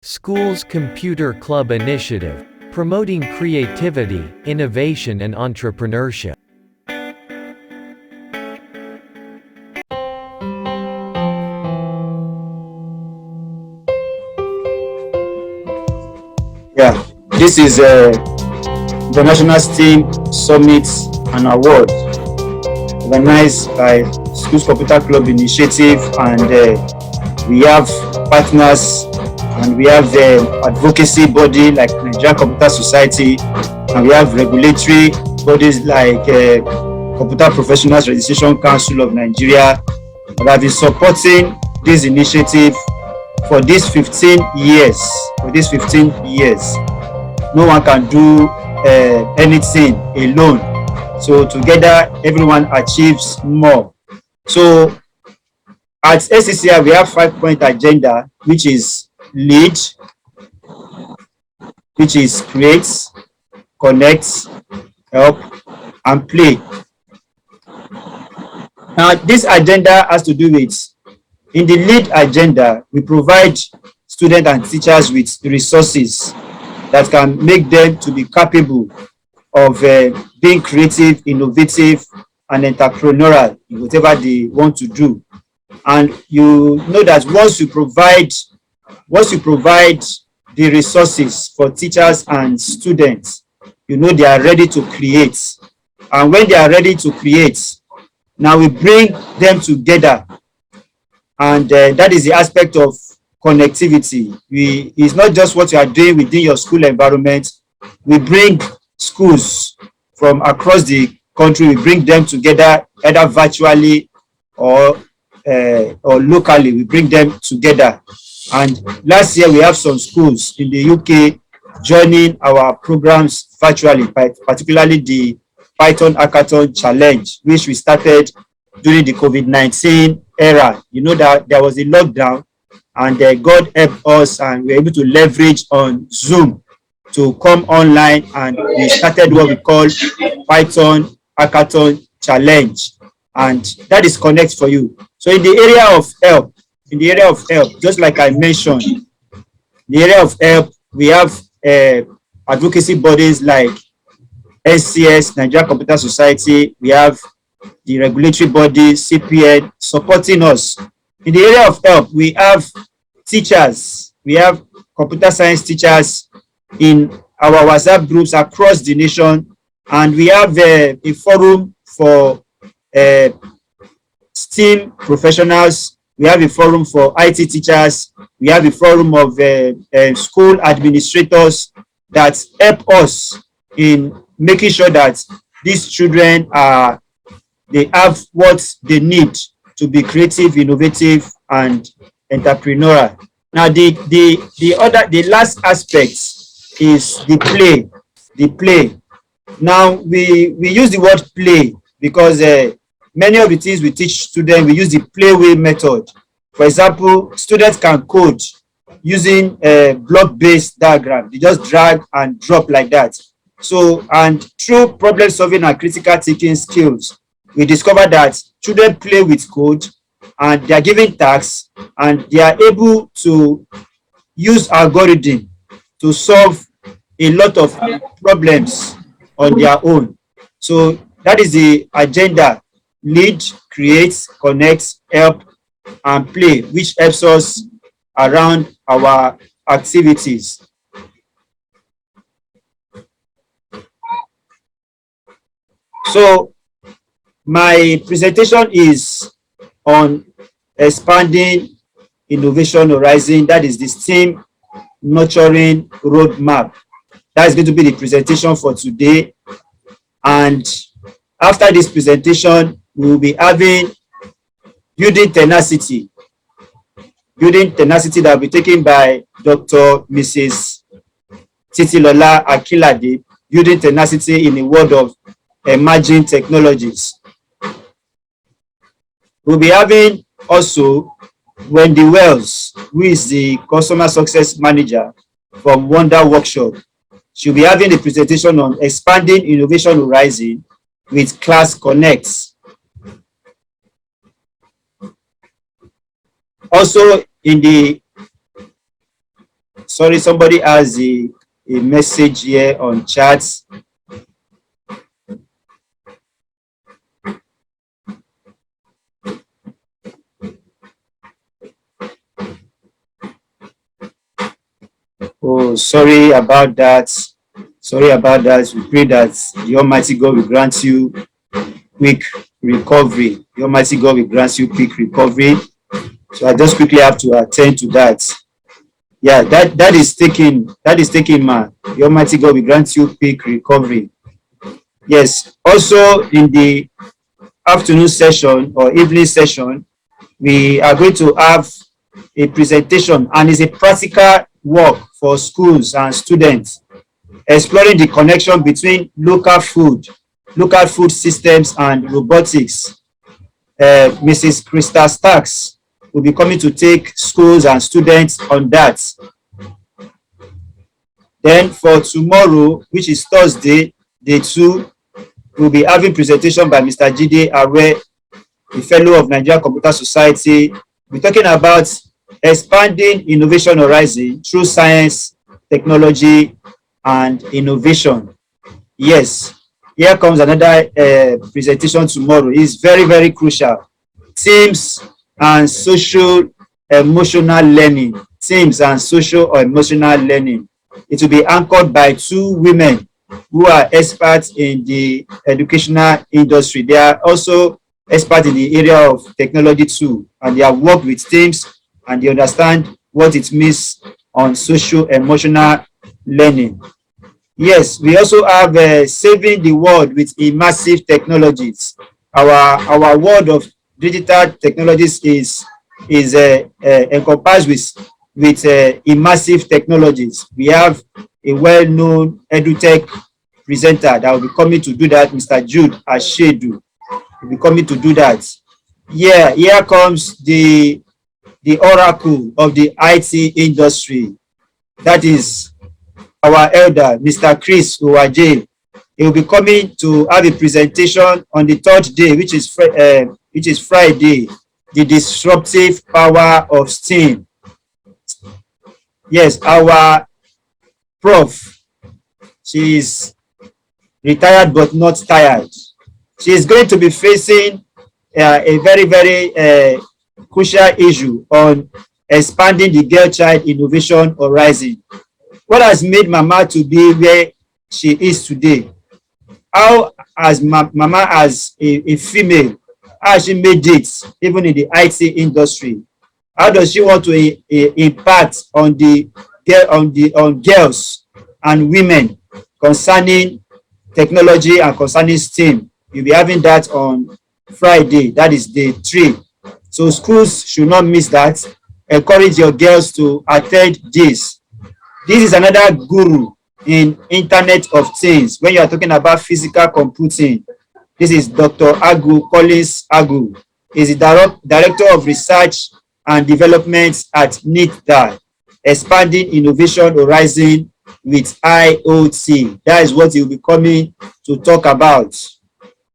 School's Computer Club initiative, promoting creativity, innovation and entrepreneurship. Yeah, this is the National STEAM Summit and Award organized by Schools Computer Club Initiative, and we have partners and we have the advocacy body like Nigerian Computer Society, and we have regulatory bodies like Computer Professionals Registration Council of Nigeria. We have been supporting this initiative for these 15 years. No one can do anything alone. So together, everyone achieves more. So at SCCI, we have 5-point agenda, which is lead, which is create, connect, help, and play. Now, this agenda has to do with, in the lead agenda, we provide students and teachers with resources that can make them to be capable of being creative, innovative, and entrepreneurial in whatever they want to do. And you know that once you provide the resources for teachers and students, you know they are ready to create. And when they are ready to create, now we bring them together. And that is the aspect of connectivity. It's not just what you are doing within your school environment. We bring schools from across the country, we bring them together either virtually or locally. We bring them together. And last year we have some schools in the UK joining our programs virtually, particularly the Python Hackathon Challenge, which we started during the COVID-19 era. You know that there was a lockdown, and God helped us, and we were able to leverage on Zoom to come online, and we started what we call Python Hackathon Challenge, and that is Connect for You. So in the area of help, just like I mentioned, in the area of help, we have advocacy bodies like NCS, Nigerian Computer Society. We have the regulatory body, CPN, supporting us. In the area of help, we have teachers. We have computer science teachers in our WhatsApp groups across the nation, and we have a forum for STEAM professionals. We have a forum for IT teachers. We have a forum of school administrators that help us in making sure that these children they have what they need to be creative, innovative, and entrepreneurial. Now, the last aspect is the play. The play. Now, we use the word play because many of the things we teach students, we use the playway method. For example, students can code using a block-based diagram. They just drag and drop like that. So, and through problem solving and critical thinking skills, we discover that children play with code and they are given tasks, and they are able to use algorithm to solve a lot of problems on their own. So that is the agenda: lead, create, connect, help, and play, which helps us around our activities. So my presentation is on expanding innovation horizon. That is the STEAM nurturing roadmap. That is going to be the presentation for today. And after this presentation, we will be having building tenacity. Building tenacity that will be taken by Dr. Mrs. Titilola Akilade, building tenacity in the world of emerging technologies. We'll be having also Wendy Wells, who is the Customer Success Manager from Wonder Workshop. She'll be having a presentation on expanding innovation horizon with Class Connects. Also in the Sorry, somebody has a message here on chat. Oh, sorry about that. Sorry about that. We pray that the Almighty God will grant you quick recovery. The Almighty God will grant you quick recovery. So I just quickly have to attend to that. Yeah, that is taking man. The Almighty God will grant you quick recovery. Yes. Also in the afternoon session or evening session, we are going to have a presentation, and it's a practical work for schools and students, exploring the connection between local food systems and robotics. Mrs. Krista Starks will be coming to take schools and students on that. Then for tomorrow, which is Thursday, day 2, we'll be having presentation by Mr. Jide Awe, a fellow of Nigeria Computer Society. We're talking about expanding innovation horizon through science, technology, and innovation. Yes, here comes another presentation tomorrow. It's very, very crucial. Teams and social emotional learning. Teams and social or emotional learning. It will be anchored by 2 women who are experts in the educational industry. They are also experts in the area of technology too, and they have worked with teams and they understand what it means on social emotional learning. Yes, we also have saving the world with immersive technologies. Our world of digital technologies is encompassed with immersive technologies. We have a well-known edutech presenter that will be coming to do that, Mr. Jude Ashedu will be coming to do that. Yeah, here comes the oracle of the IT industry. That is our elder, Mr. Chris Uwaje. He will be coming to have a presentation on the 3rd day, which is Friday, the disruptive power of STEAM. Yes, our prof, she is retired but not tired. She is going to be facing a very, very crucial issue on expanding the girl child innovation horizon. What has made Mama to be where she is today? How has Mama as a female, how has she made it even in the IT industry? How does she want to impact on girls and women concerning technology and concerning STEAM? You'll be having that on Friday. That is day 3. So schools should not miss that. Encourage your girls to attend this. This is another guru in Internet of Things. When you are talking about physical computing, this is Dr. Agu Collins Agu. He is the Director of Research and Development at NITDA, expanding innovation horizon with IoT. That is what he will be coming to talk about.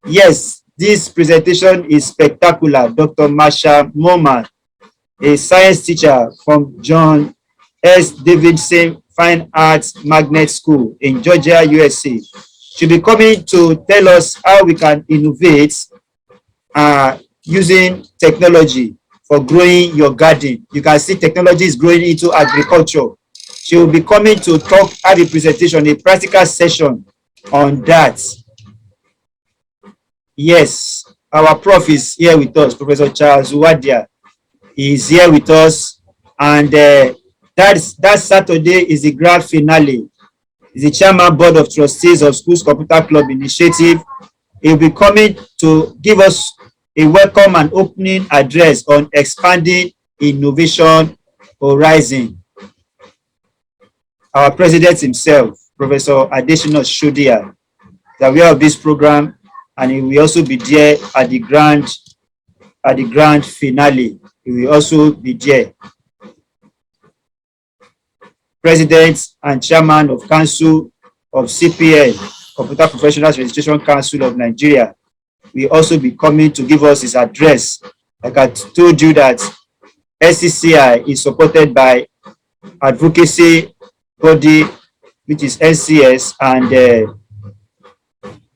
Yes, this presentation is spectacular. Dr. Masha Moman, a science teacher from John S. Davidson Fine Arts Magnet School in Georgia, USA, she'll be coming to tell us how we can innovate using technology for growing your garden. You can see technology is growing into agriculture. She will be coming to talk, have a presentation, a practical session on that. Yes, our prof is here with us, Professor Charles Uwadia. He is here with us, and that Saturday is the grand finale. He's the chairman board of trustees of Schools Computer Club Initiative. He will be coming to give us a welcome and opening address on expanding innovation horizon. Our president himself, Professor Adesina Adewale, is aware of this program, and he will also be there at the grand finale. He will also be there. President and chairman of Council of CPN, Computer Professionals Registration Council of Nigeria, will also be coming to give us his address. Like I told you that SCCI is supported by advocacy body, which is NCS, and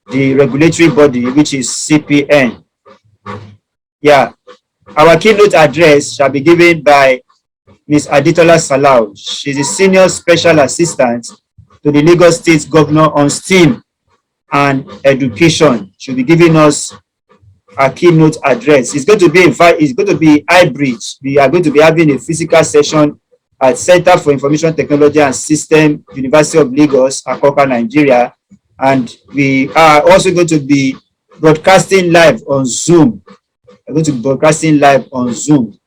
the regulatory body, which is CPN. Yeah, our keynote address shall be given by Ms. Adetola Salau. She's a senior special assistant to the Lagos State Governor on STEAM and education. She'll be giving us a keynote address. It's going to be hybrid. We are going to be having a physical session at Center for Information Technology and System, University of Lagos, Akoka, Nigeria. And we are also going to be broadcasting live on Zoom. We're going to be broadcasting live on Zoom.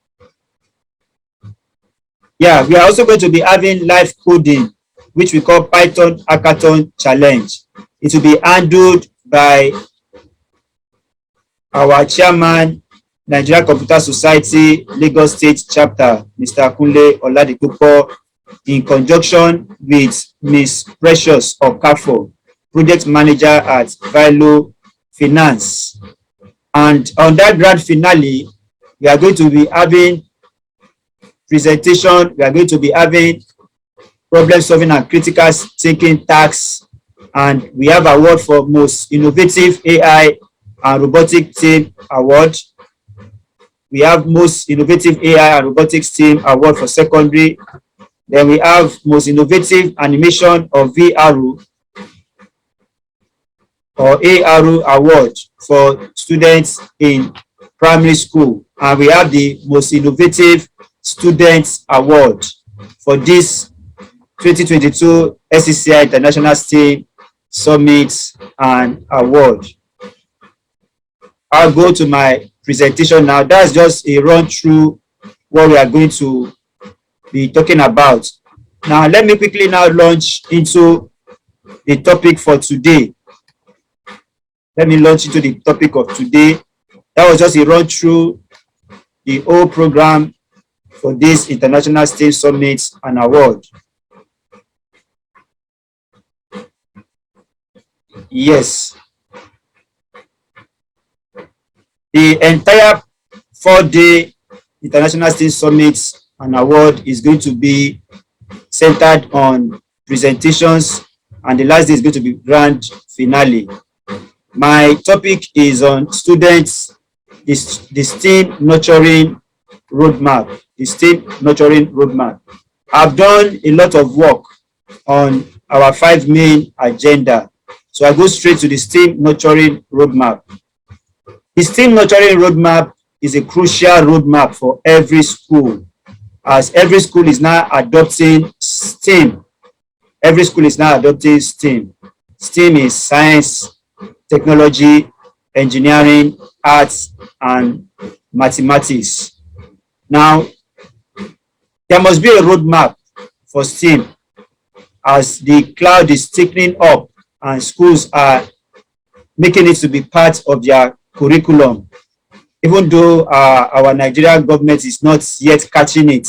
Yeah, we are also going to be having live coding, which we call Python Hackathon Challenge. It will be handled by our chairman, Nigeria Computer Society, Lagos State Chapter, Mr. Kunle Oladipupo, in conjunction with Ms. Precious Okafo, Project Manager at Vilo Finance. And on that grand finale, we are going to be having presentation, we are going to be having problem solving and critical thinking tasks, and we have award for most innovative AI and robotic team award. We have most innovative AI and robotics team award for secondary. Then we have most innovative animation or VRU or ARU award for students in primary school. And we have the most innovative students award for this 2022 SCCI International STEAM Summit and Award. I'll go to my presentation now. That's just a run through what we are going to be talking about. Now, let me quickly now launch into the topic for today. Let me launch into the topic of today. That was just a run through the whole program for this International STEAM Summit and Award. Yes. The entire 4-day International STEAM Summit and Award is going to be centered on presentations, and the last day is going to be grand finale. My topic is on students, the STEAM nurturing roadmap. The STEAM nurturing roadmap. I've done a lot of work on our 5 main agenda. So I go straight to the STEAM nurturing roadmap. The STEAM nurturing roadmap is a crucial roadmap for every school, as every school is now adopting STEAM. Every school is now adopting STEAM. STEAM is science, technology, engineering, arts, and mathematics. Now, there must be a roadmap for STEAM as the cloud is thickening up and schools are making it to be part of their curriculum. Even though our Nigerian government is not yet catching it,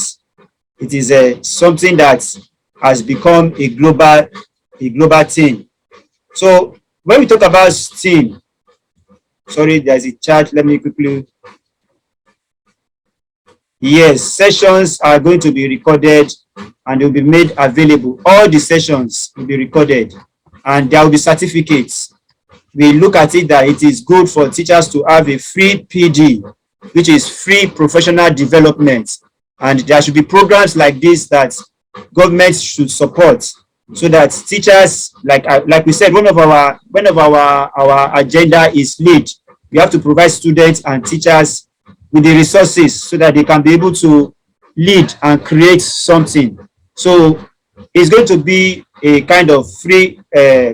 it is something that has become a global thing. So when we talk about STEAM, sorry, there's a chart. Let me quickly. Yes, sessions are going to be recorded and will be made available. All the sessions will be recorded and there will be certificates. We look at it that it is good for teachers to have a free PD, which is free professional development. And there should be programs like this that governments should support, so that teachers, like we said, one of our agenda is lead. We have to provide students and teachers with the resources so that they can be able to lead and create something. So it's going to be a kind of free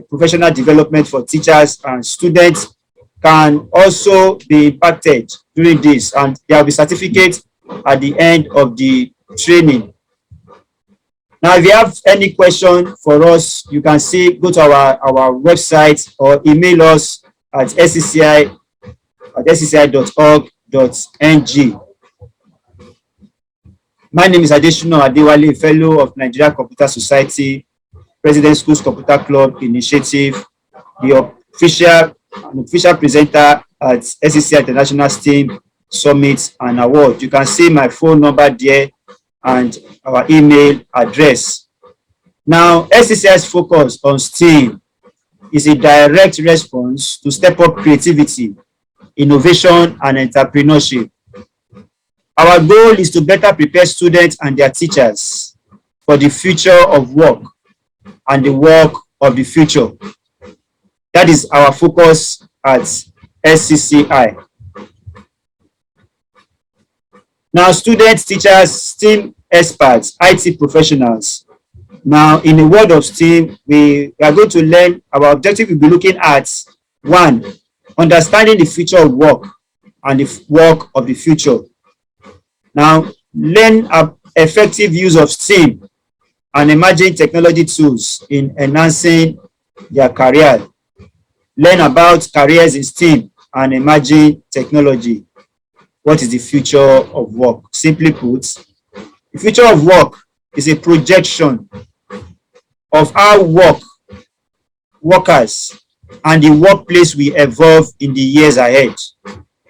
professional development for teachers, and students can also be impacted during this, and there will be certificates at the end of the training. Now, if you have any question for us, you can go to our website or email us at scci.org.ng. My name is Adesina Adewale, fellow of Nigeria Computer Society, President Schools Computer Club Initiative, the official presenter at SCCI International STEAM Summit and Award. You can see my phone number there, and our email address. Now, SCCI's focus on STEAM is a direct response to step up creativity, innovation, and entrepreneurship. Our goal is to better prepare students and their teachers for the future of work and the work of the future. That is our focus at SCCI. Now, students, teachers, STEAM experts, IT professionals. Now, in the world of STEAM, we are going to learn. Our objective will be looking at 1, understanding the future of work and the work of the future. Now, learn effective use of STEAM and emerging technology tools in enhancing their career. Learn about careers in STEAM and emerging technology. What is the future of work? Simply put, the future of work is a projection of how workers and the workplace will evolve in the years ahead.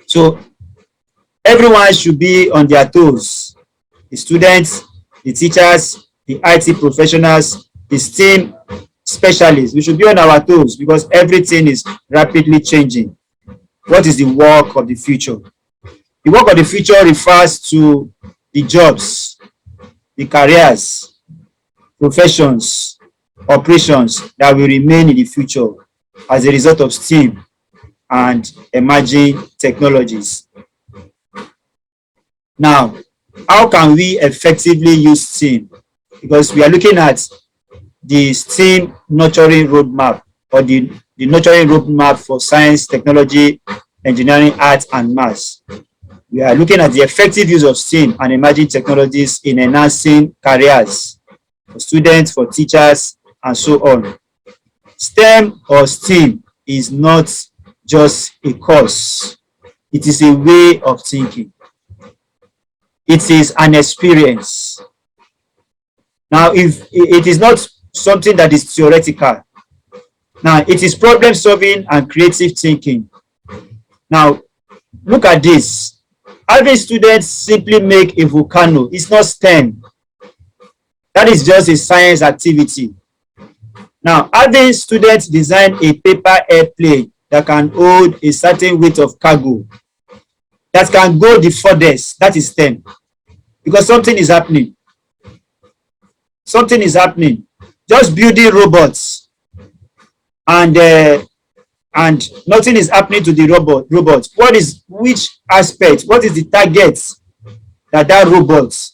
So everyone should be on their toes. The students, the teachers, the IT professionals, the STEAM specialists. We should be on our toes because everything is rapidly changing. What is the work of the future? The work of the future refers to the jobs, the careers, professions, operations that will remain in the future as a result of STEAM and emerging technologies. Now, how can we effectively use STEAM? Because we are looking at the STEAM nurturing roadmap, or the nurturing roadmap for science, technology, engineering, arts, and maths. We are looking at the effective use of STEAM and emerging technologies in enhancing careers for students, for teachers, and so on. STEM or STEAM is not just a course. It is a way of thinking. It is an experience. Now, if it is not something that is theoretical, now it is problem solving and creative thinking. Now, look at this. Having students simply make a volcano is not STEM. That is just a science activity. Now, having students design a paper airplane that can hold a certain weight of cargo, that can go the furthest, that is STEM. Because something is happening. Something is happening. Just building robots and nothing is happening to the robot. Which aspect, what is the target that robot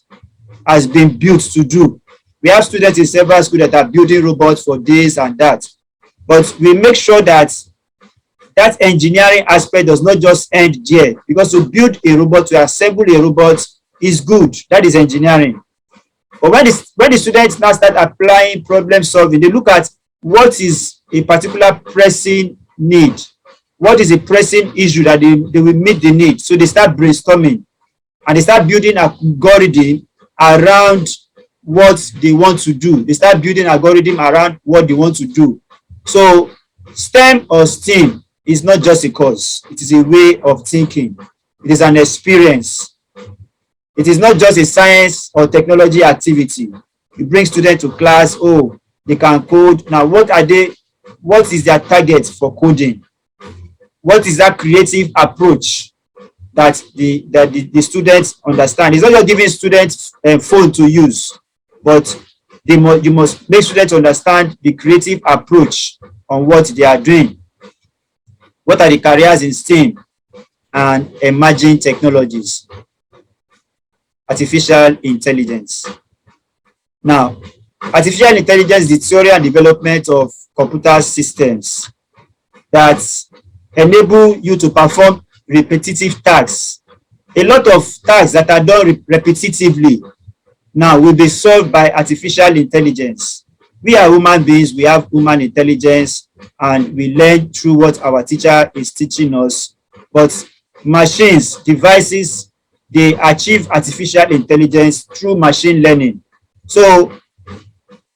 has been built to do? We have students in several schools that are building robots for this and that, but we make sure that that engineering aspect does not just end there, because to build a robot, to assemble a robot is good. That is engineering. But when the students now start applying problem solving, they look at what is a particular pressing need. What is a pressing issue that they will meet the need? So they start brainstorming and they start building an algorithm around what they want to do. They start building algorithm around what they want to do. So STEM or STEAM is not just a course. It is a way of thinking. It is an experience. It is not just a science or technology activity. You bring students to class, oh, they can code. Now, what is their target for coding? What is that creative approach that the students understand? It's not just giving students a phone to use, but you must make students understand the creative approach on what they are doing. What are the careers in STEAM and emerging technologies? Artificial intelligence. Now, artificial intelligence is the theory and development of computer systems that enable you to perform repetitive tasks. A lot of tasks that are done repetitively now will be solved by artificial intelligence. We are human beings, we have human intelligence, and we learn through what our teacher is teaching us. But machines, devices, they achieve artificial intelligence through machine learning. So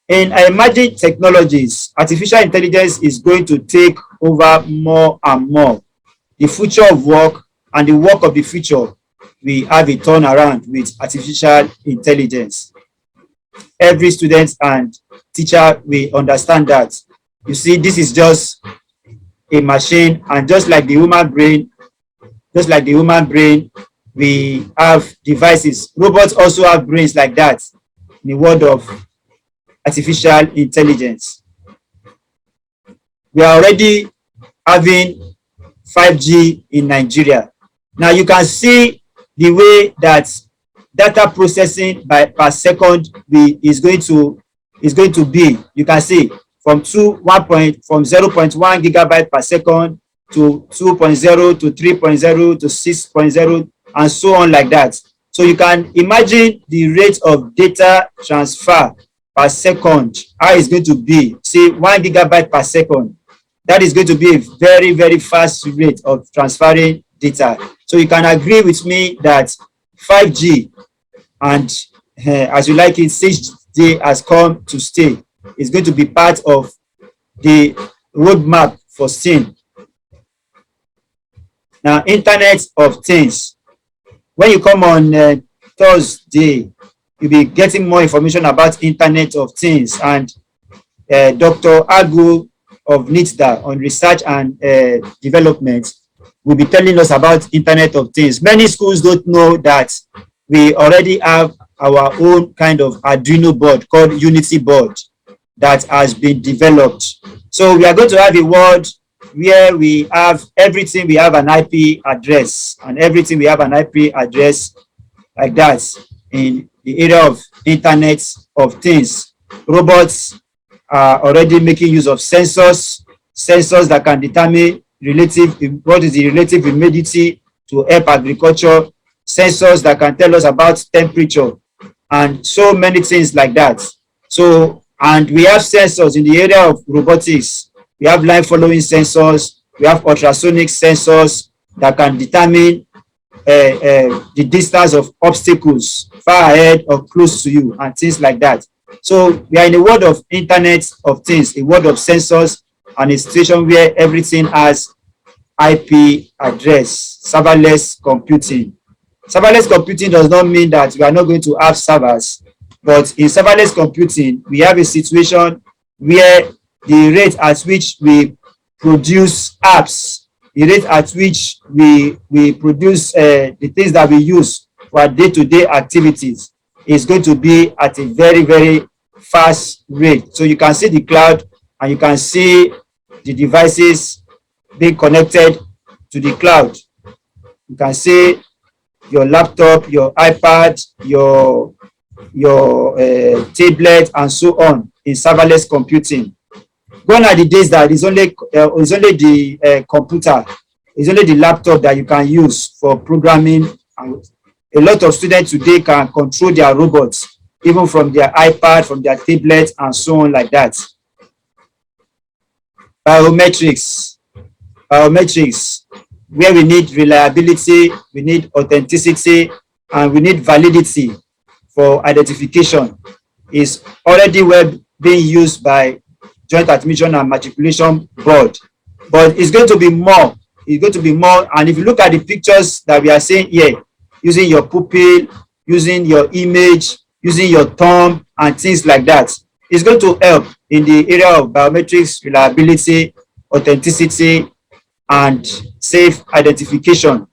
in emerging technologies, artificial intelligence is going to take over more and more. The future of work and the work of the future will we have a turnaround with artificial intelligence. Every student and teacher will understand that. You see, this is just a machine, and just like the human brain, we have devices. Robots also have brains like that in the world of artificial intelligence. We are already having 5G in Nigeria. Now you can see the way that data processing per second is going to be. You can see from 0.1 gigabyte per second to 2.0 to 3.0 to 6.0 and so on like that. So you can imagine the rate of data transfer per second, how it's going to be. See, 1 gigabyte per second. That is going to be a very, very fast rate of transferring data. So you can agree with me that 5G and as you like it, 6G has come to stay. It's going to be part of the roadmap for STEAM. Now, Internet of Things. When you come on Thursday, you'll be getting more information about Internet of Things, and Dr. Agu of NITDA on research and development will be telling us about Internet of Things. Many schools don't know that we already have our own kind of Arduino board called Unity board that has been developed. So we are going to have a world where we have everything, we have an IP address, and everything we have an IP address like that in the area of Internet of Things. Robots are already making use of sensors that can determine what is the relative humidity to help agriculture, sensors that can tell us about temperature, and so many things like that. So, and we have sensors in the area of robotics. We have line following sensors, we have ultrasonic sensors that can determine the distance of obstacles far ahead or close to you and things like that. So we are in a world of Internet of Things, a world of sensors, and a situation where everything has IP address, serverless computing. Serverless computing does not mean that we are not going to have servers, but in serverless computing, we have a situation where the rate at which we produce apps, the rate at which we produce the things that we use for our day-to-day activities is going to be at a very, very fast rate. So you can see the cloud and you can see the devices being connected to the cloud. You can see your laptop, your iPad, your tablet, and so on in serverless computing. Gone are the days that it's only the computer, it's only the laptop that you can use for programming. And a lot of students today can control their robots, even from their iPad, from their tablet, and so on like that. Biometrics, where we need reliability, we need authenticity, and we need validity for identification, is already well being used by Joint Admission and Matriculation Board. But it's going to be more. It's going to be more. And if you look at the pictures that we are seeing here, using your pupil, using your image, using your thumb, and things like that, it's going to help in the area of biometrics, reliability, authenticity, and safe identification.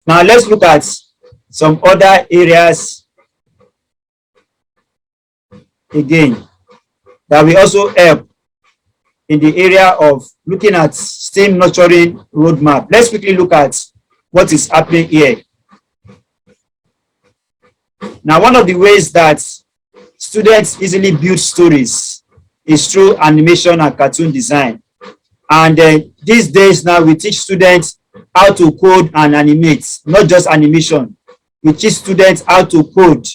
Now let's look at some other areas again that will also help in the area of looking at STEAM nurturing roadmap. Let's quickly look at what is happening here. Now, one of the ways that students easily build stories is through animation and cartoon design. And these days now, we teach students how to code and animate, not just animation. We teach students how to code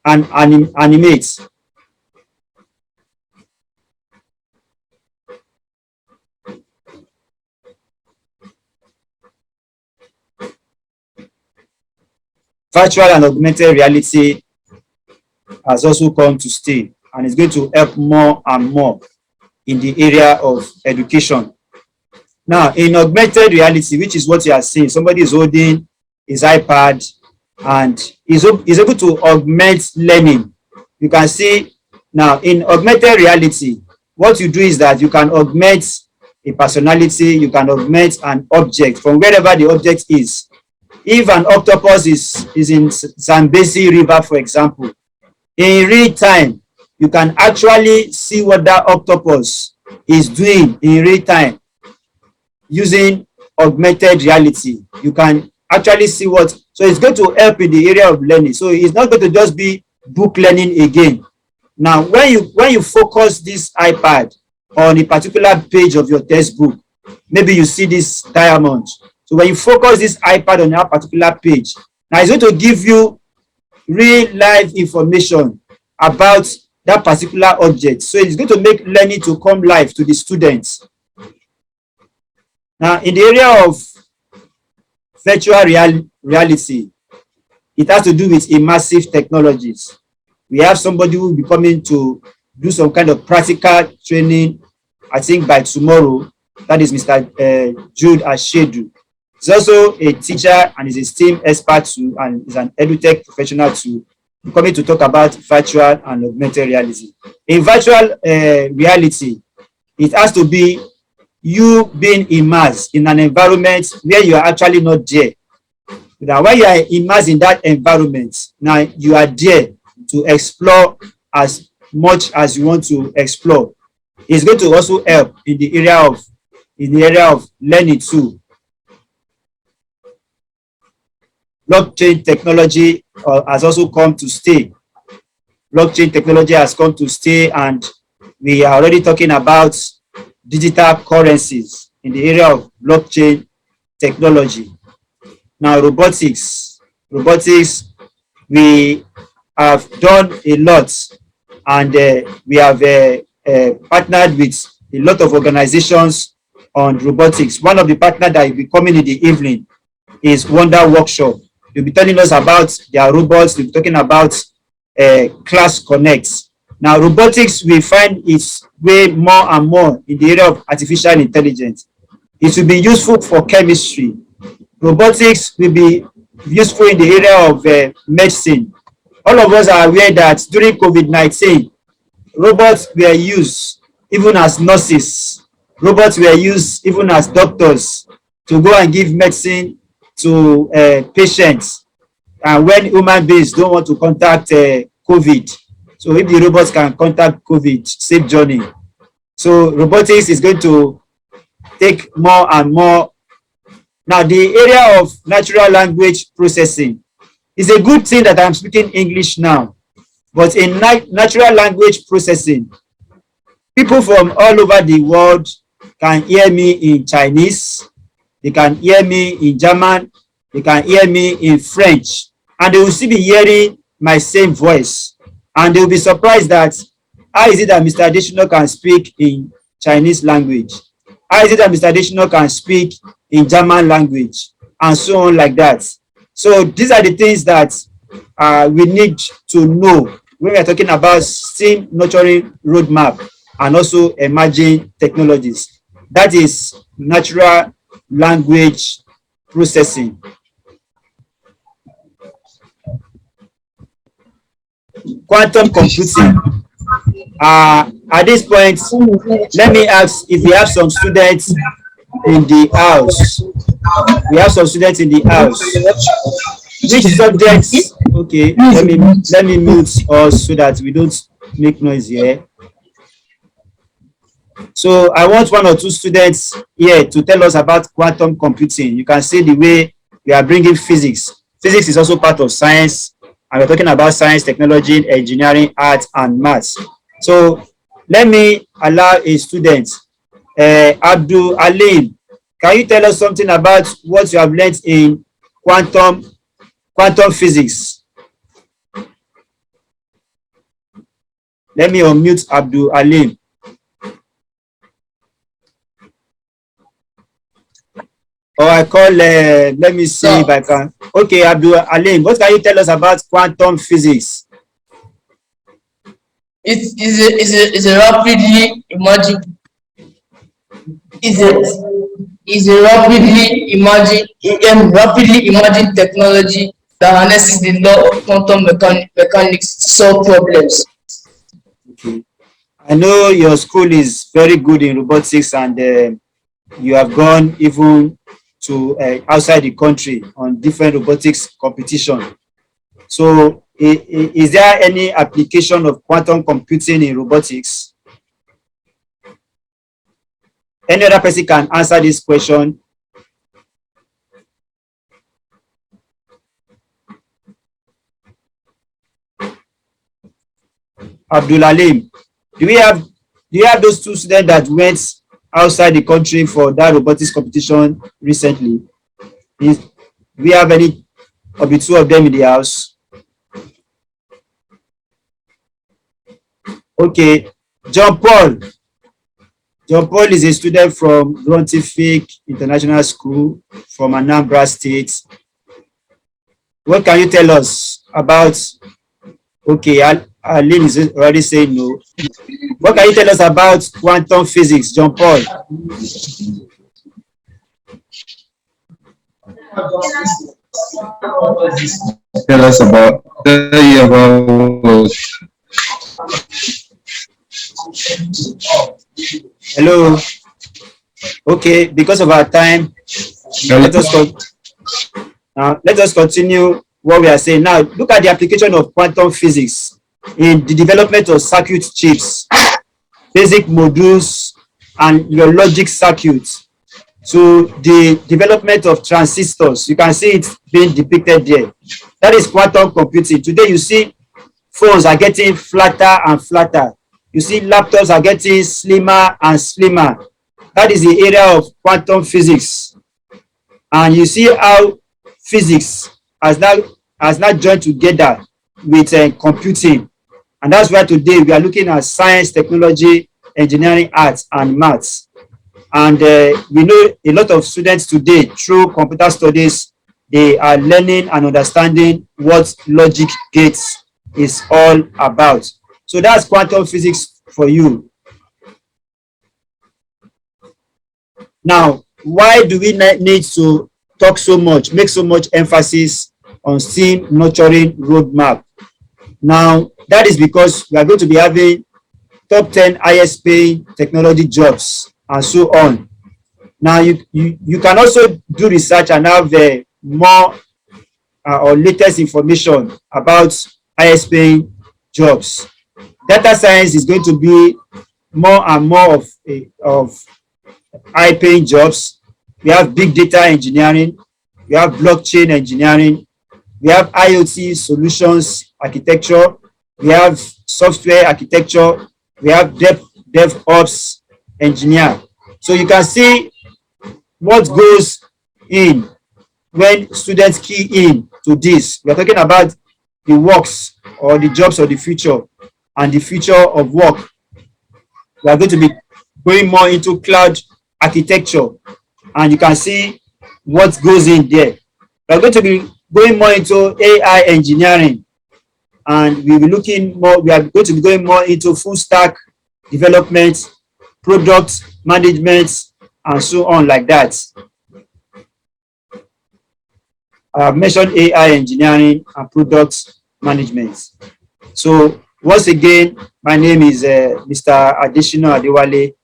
and animate. Virtual and augmented reality has also come to stay, and it's going to help more and more in the area of education. Now, in augmented reality, which is what you are seeing, somebody is holding his iPad and is able to augment learning. You can see now in augmented reality, what you do is that you can augment a personality, you can augment an object from wherever the object is. If an octopus is in Zambezi River, for example, in real time, you can actually see what that octopus is doing in real time using augmented reality. You can actually see what, so it's going to help in the area of learning. So it's not going to just be book learning again. Now, when you focus this iPad on a particular page of your textbook, maybe you see this diamond. So when you focus this iPad on that particular page, now it's going to give you real life information about that particular object. So it's going to make learning to come live to the students. Now, in the area of virtual reality, it has to do with immersive technologies. We have somebody who will be coming to do some kind of practical training, I think by tomorrow. That is Mr. Jude Ashedu. He's also a teacher and is a STEAM expert too, and is an edutech professional too. We're coming to talk about virtual and augmented reality. In virtual reality, it has to be you being immersed in an environment where you are actually not there. Now, when you are immersed in that environment, now you are there to explore as much as you want to explore. It's going to also help in the area of learning too. Blockchain technology has also come to stay. Blockchain technology has come to stay, and we are already talking about digital currencies in the area of blockchain technology. Now, robotics, we have done a lot, and we have partnered with a lot of organizations on robotics. One of the partners that will be coming in the evening is Wonder Workshop. They'll be telling us about their robots. They'll be talking about Class Connect. Now, robotics, we find its way more and more in the area of artificial intelligence. It will be useful for chemistry. Robotics will be useful in the area of medicine. All of us are aware that during COVID-19, robots were used even as nurses. Robots were used even as doctors to go and give medicine to patients. And when human beings don't want to contact COVID, so if the robots can contact COVID, safe journey. So robotics is going to take more and more. Now, the area of natural language processing is a good thing that I'm speaking English now. But in natural language processing, people from all over the world can hear me in Chinese, they can hear me in German, they can hear me in French, and they will still be hearing my same voice. And they will be surprised that how is it that Mr. Adesina can speak in Chinese language? How is it that Mr. Adesina can speak in German language? And so on like that. So these are the things that we need to know when we are talking about STEAM nurturing roadmap and also emerging technologies. That is natural language processing. Quantum computing. At this point, let me ask if we have some students in the house. We have some students in the house. Which subjects? Okay, let me mute us so that we don't make noise here. So I want one or two students here to tell us about quantum computing. You can see the way we are bringing physics. Physics is also part of science, and we're talking about science, technology, engineering, art, and maths. So let me allow a student, Abdul Alim. Can you tell us something about what you have learned in quantum physics? Let me unmute Abdul Alim. Or I call, let me see if I can. Okay, Abdul Alim, what can you tell us about quantum physics? It's a rapidly emerging. is a rapidly emerging technology that harnesses the law of quantum mechanics to solve problems. Okay. I know your school is very good in robotics, and you have gone even to outside the country on different robotics competition. So, is there any application of quantum computing in robotics? Any other person can answer this question. Abdul Alim, do you have those two students that went outside the country for that robotics competition recently? Do we have any of the two of them in the house? Okay. John Paul. John Paul is a student from Gruntific International School from Anambra State. What can you tell us about? Okay, Aline is already saying no. What can you tell us about quantum physics, John Paul? Tell you about Hello. Okay, because of our time, let us continue what we are saying now. Look at the application of quantum physics in the development of circuit chips, basic modules, and your logic circuits, to the development of transistors. You can see it being depicted there. That is quantum computing. Today you see phones are getting flatter and flatter. You see laptops are getting slimmer and slimmer. That is the area of quantum physics. And you see how physics has now joined together with computing. And that's why today we are looking at science, technology, engineering, arts, and maths. And we know a lot of students today, through computer studies, they are learning and understanding what logic gates is all about. So that's quantum physics for you. Now, why do we need to talk so much, make so much emphasis on STEAM nurturing roadmap? Now, that is because we are going to be having top 10 highest paying technology jobs and so on. Now, you can also do research and have more or latest information about highest paying jobs. Data science is going to be more and more of high paying jobs. We have big data engineering, we have blockchain engineering, we have IoT solutions architecture, we have software architecture, we have DevOps engineer. So you can see what goes in when students key in to this. We are talking about the works or the jobs of the future and the future of work. We are going to be going more into cloud architecture, and you can see what goes in there. We are going to be going more into AI engineering, and we are going to be going more into full stack development, product management, and so on like that. I have mentioned AI engineering and product management. So once again, my name is Mr. Adesina Adewale,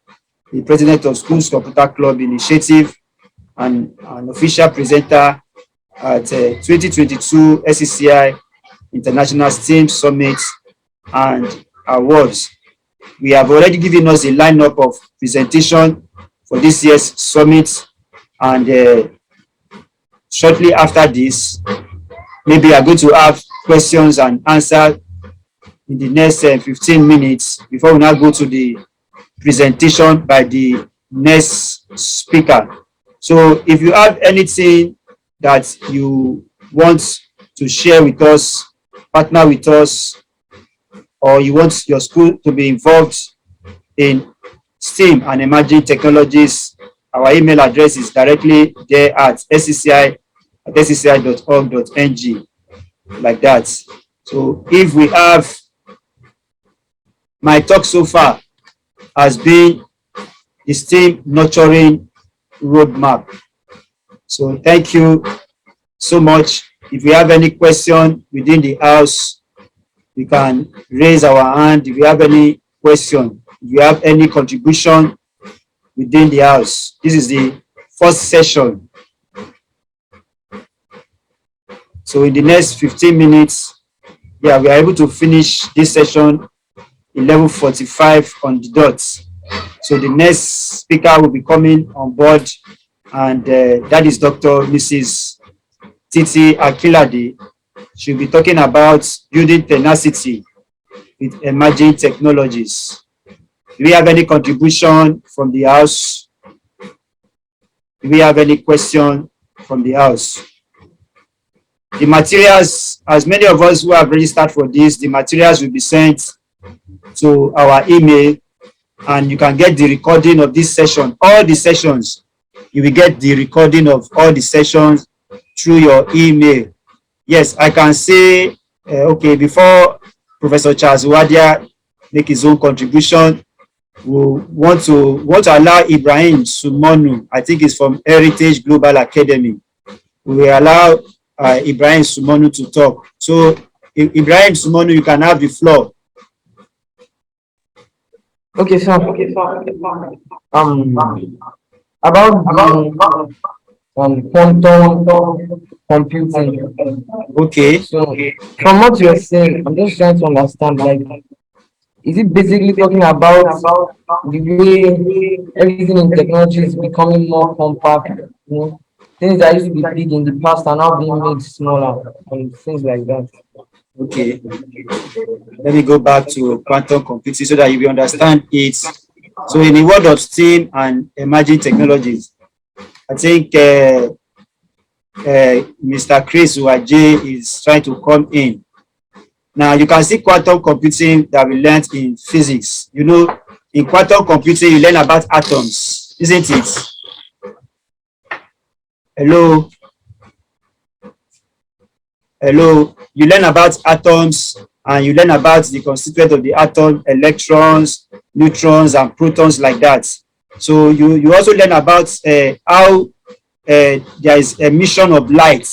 the president of Schools Computer Club Initiative and an official presenter at 2022 SCCI International STEAM Summit and Awards. We have already given us a lineup of presentation for this year's summit, and shortly after this, maybe we are going to have questions and answers in the next 15 minutes before we now go to the presentation by the next speaker. So if you have anything that you want to share with us, partner with us, or you want your school to be involved in STEAM and emerging technologies, our email address is directly there at scci@scci.org.ng, like that. So if we have, my talk so far has been the STEAM nurturing roadmap. So thank you so much. If you have any question within the house, we can raise our hand. If you have any question, if you have any contribution within the house, this is the first session. So in the next 15 minutes, yeah, we are able to finish this session 11:45 on the dot. So the next speaker will be coming on board, and that is Dr. Mrs. Titi Akilade. She'll be talking about building tenacity with emerging technologies. Do we have any contribution from the house? Do we have any question from the house? The materials, as many of us who have registered for this, the materials will be sent to our email, and you can get the recording of this session. All the sessions, you will get the recording of all the sessions through your email. Yes, I can say, okay, before Professor Charles Wadia make his own contribution, we want to allow Ibrahim Sumonu, I think he's from Heritage Global Academy. We will allow Ibrahim Sumonu to talk. So, Ibrahim Sumonu, you can have the floor. Okay, sir. About quantum computing. Okay. So, from what you're saying, I'm just trying to understand, like, is it basically talking about the way everything in technology is becoming more compact? You know, things that used to be big in the past are now being made smaller and things like that. Okay. Let me go back to quantum computing so that you will understand it. So in the world of STEAM and emerging technologies, I think Mr. Chris Uwaje is trying to come in. Now you can see quantum computing that we learned in physics. You know, in quantum computing, you learn about atoms, isn't it? Hello? Hello? You learn about atoms, and you learn about the constituent of the atom, electrons, neutrons, and protons, like that. So you also learn about how there is emission of light.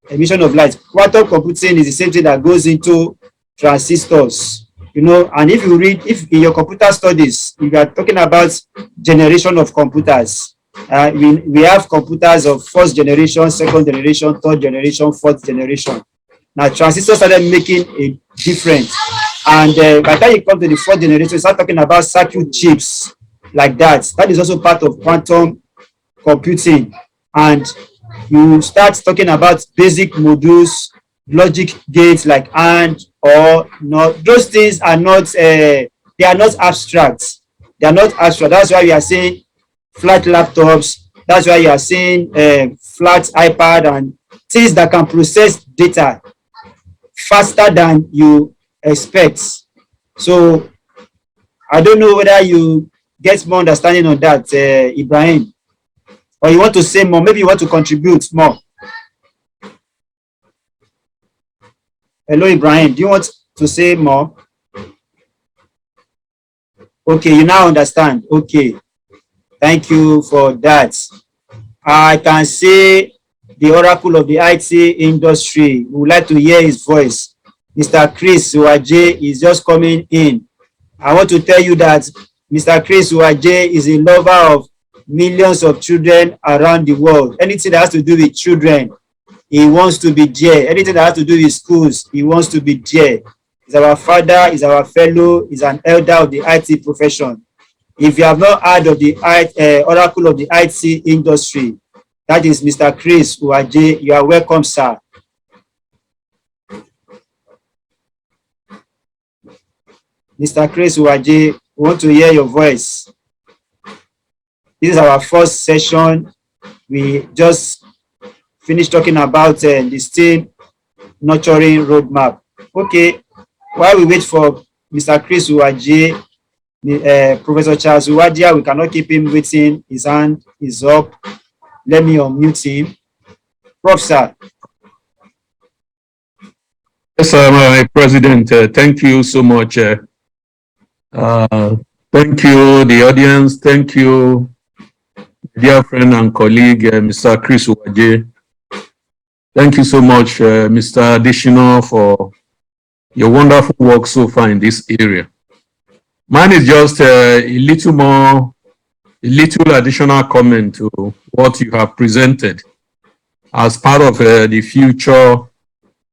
Emission of light. Quantum computing is the same thing that goes into transistors. You know, and if you read, if in your computer studies, if you are talking about generation of computers, we have computers of first generation, second generation, third generation, fourth generation. Now transistors started making a difference, and by the time you come to the fourth generation, you start talking about circuit chips like that. That is also part of quantum computing, and you start talking about basic modules, logic gates like AND or not. Those things are not they are not abstract. They are not abstract. That's why we are saying flat laptops. That's why you are saying flat iPad and things that can process data faster than you expect. So I don't know whether you get more understanding on that, Ibrahim, or you want to say more. Maybe you want to contribute more. Hello, Ibrahim. Do you want to say more? Okay, you now understand. Okay, thank you for that. I can say the oracle of the IT industry. We would like to hear his voice. Mr. Chris Uwaje is just coming in. I want to tell you that Mr. Chris Uwaje is a lover of millions of children around the world. Anything that has to do with children, he wants to be there. Anything that has to do with schools, he wants to be there. He's our father, he's our fellow, he's an elder of the IT profession. If you have not heard of the oracle of the IT industry, that is Mr. Chris Uwaje. You are welcome, sir. Mr. Chris Uwaje, we want to hear your voice. This is our first session. We just finished talking about the STEAM nurturing roadmap. Okay, while we wait for Mr. Chris Uwaje, Professor Charles Wadia, we cannot keep him waiting. His hand is up. Let me unmute him. Prof, sir. Yes, my President. Thank you so much. Thank you, the audience. Thank you, dear friend and colleague, Mr. Chris Uwaje. Thank you so much, Mr. Adesina, for your wonderful work so far in this area. Mine is just a little additional comment to what you have presented as part of the future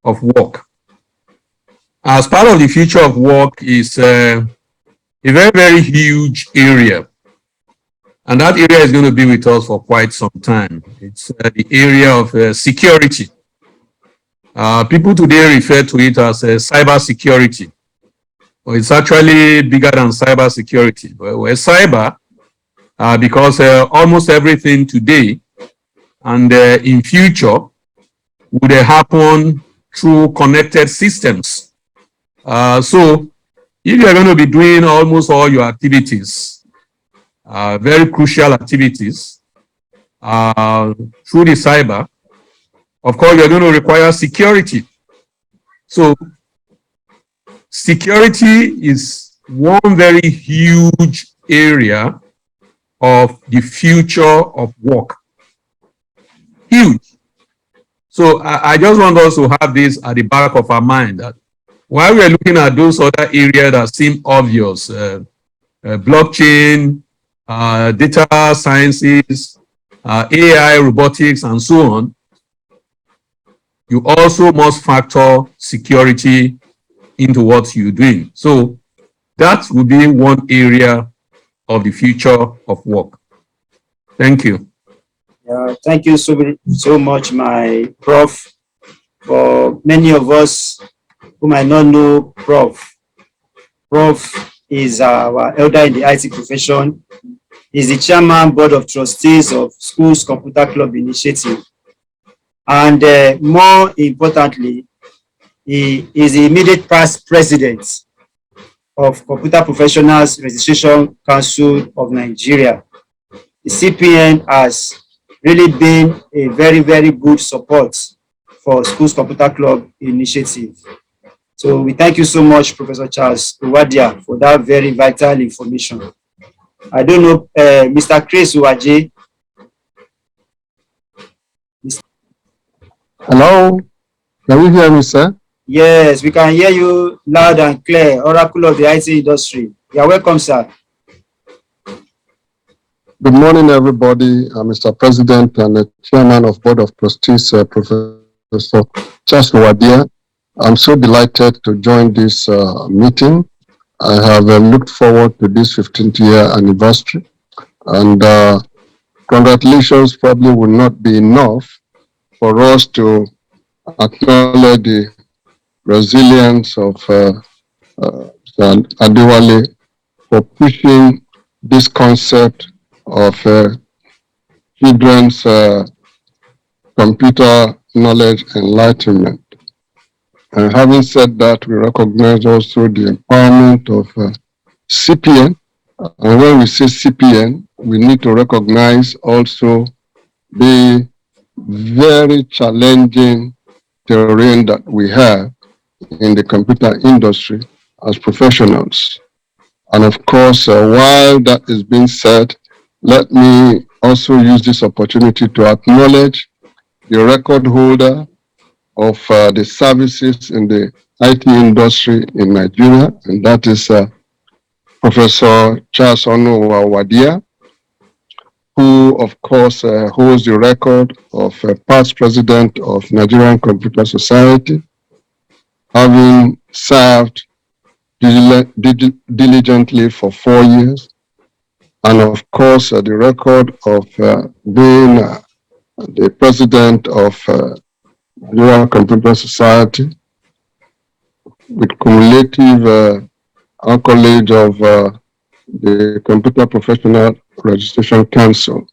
of work. As part of the future of work is a very, very huge area. And that area is going to be with us for quite some time. It's the area of security. People today refer to it as cyber security. Well, it's actually bigger than cyber security. Well, cyber, because almost everything today and in future would happen through connected systems. So if you are going to be doing almost all your activities, very crucial activities through the cyber, of course, you're going to require security. So security is one very huge area of the future of work. Huge. So I just want us to have this at the back of our mind, that while we are looking at those other areas that seem obvious, blockchain, data sciences, AI, robotics, and so on, you also must factor security into what you're doing. So that will be one area of the future of work. Thank you. Thank you so much, my prof. For many of us who might not know Prof is our elder in the IT profession. He's the chairman, board of trustees of Schools Computer Club Initiative. And more importantly, he is the immediate past president of Computer Professionals Registration Council of Nigeria. The CPN has really been a very, very good support for Schools Computer Club Initiative. So we thank you so much, Professor Charles Uwadia, for that very vital information. I don't know, Mr. Chris Uwaje. Hello, can you hear me, sir? Yes, we can hear you loud and clear. Oracle of the IT industry. You're welcome, sir. Good morning, everybody. I'm Mr. President and the Chairman of Board of Trustees, Professor Charles Uwadia. I'm so delighted to join this meeting. I have looked forward to this 15th year anniversary, and congratulations probably will not be enough for us to acknowledge the resilience of Adewale for pushing this concept of children's computer knowledge enlightenment. And having said that, we recognize also the empowerment of CPN. And when we say CPN, we need to recognize also the very challenging terrain that we have in the computer industry as professionals. And of course, while that is being said, let me also use this opportunity to acknowledge the record holder of the services in the IT industry in Nigeria, and that is Professor Charles Uwadia, who of course holds the record of past president of Nigerian Computer Society, having served diligently for 4 years, and of course the record of being the president of Nigerian Computer Society with cumulative accolade of the Computer Professional Registration Council.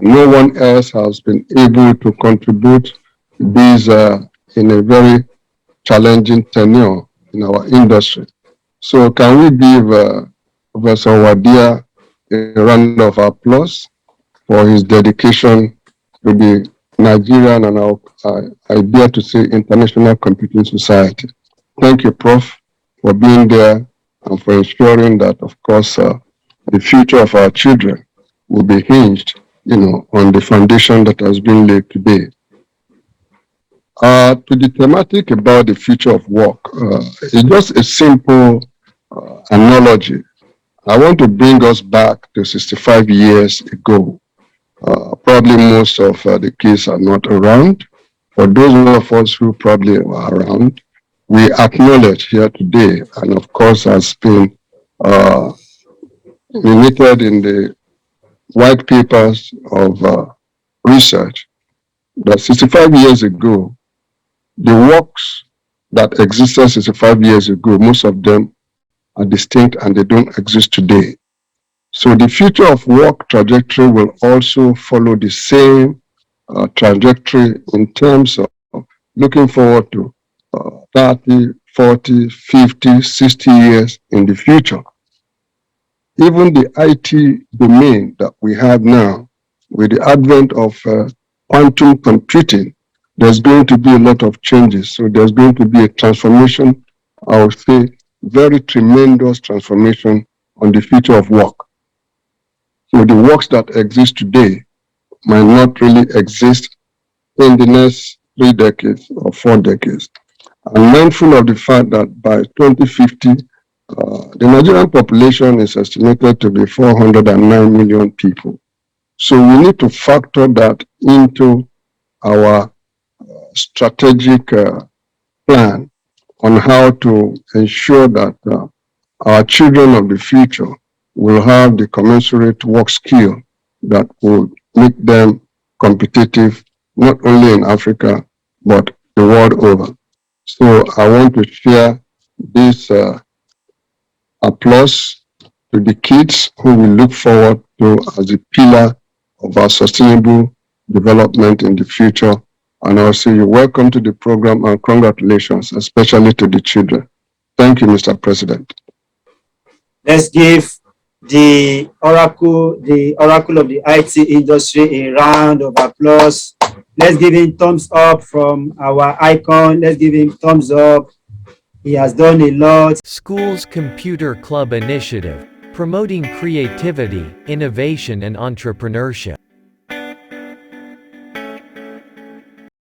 No one else has been able to contribute these in a very challenging tenure in our industry. So can we give Professor Uwadia a round of applause for his dedication to the Nigerian and I dare to say international computing society. Thank you, Prof, for being there and for ensuring that, of course, the future of our children will be hinged on the foundation that has been laid today. To the thematic about the future of work, it's just a simple analogy. I want to bring us back to 65 years ago. Probably most of the kids are not around. For those of us who probably are around, we acknowledge here today, and of course has been limited in the white papers of research, that 65 years ago, the works that existed 65 years ago, most of them are distinct and they don't exist today. So the future of work trajectory will also follow the same trajectory in terms of looking forward to 30, 40, 50, 60 years in the future. Even the IT domain that we have now, with the advent of quantum computing, there's going to be a lot of changes. So there's going to be a transformation, I would say, very tremendous transformation on the future of work. So the works that exist today might not really exist in the next 3 decades or 4 decades. I'm mindful of the fact that by 2050, the Nigerian population is estimated to be 409 million people. So we need to factor that into our strategic plan on how to ensure that our children of the future will have the commensurate work skill that will make them competitive, not only in Africa, but the world over. So I want to share this applause to the kids who we look forward to as a pillar of our sustainable development in the future. And I'll say you're welcome to the program and congratulations, especially to the children. Thank you, Mr. President. Let's give the oracle of the IT industry a round of applause. Let's give him thumbs up from our icon. Let's give him thumbs up. He has done a lot. Schools Computer Club Initiative, promoting creativity, innovation and entrepreneurship.